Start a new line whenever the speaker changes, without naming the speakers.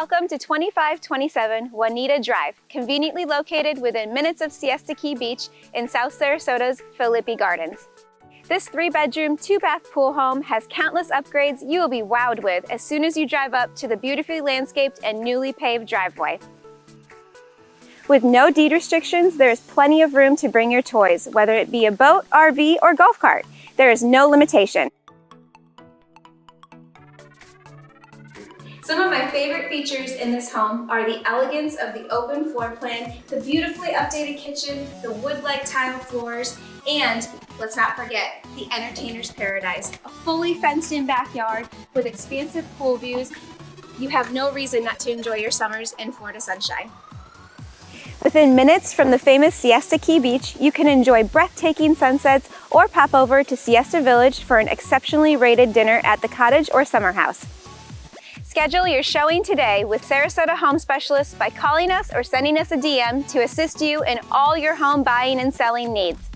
Welcome to 2527 Waneta Drive, conveniently located within minutes of Siesta Key Beach in South Sarasota's Philippi Gardens. This 3-bedroom, 2-bath pool home has countless upgrades you will be wowed with as soon as you drive up to the beautifully landscaped and newly paved driveway. With no deed restrictions, there is plenty of room to bring your toys, whether it be a boat, RV, or golf cart. There is no limitation. Some of my favorite features in this home are the elegance of the open floor plan, the beautifully updated kitchen, the wood-like tile floors, and let's not forget the entertainer's paradise, a fully fenced-in backyard with expansive pool views. You have no reason not to enjoy your summers in Florida sunshine. Within minutes from the famous Siesta Key Beach, you can enjoy breathtaking sunsets or pop over to Siesta Village for an exceptionally rated dinner at the cottage or summer house. Schedule your showing today with Sarasota Home Specialists by calling us or sending us a DM to assist you in all your home buying and selling needs.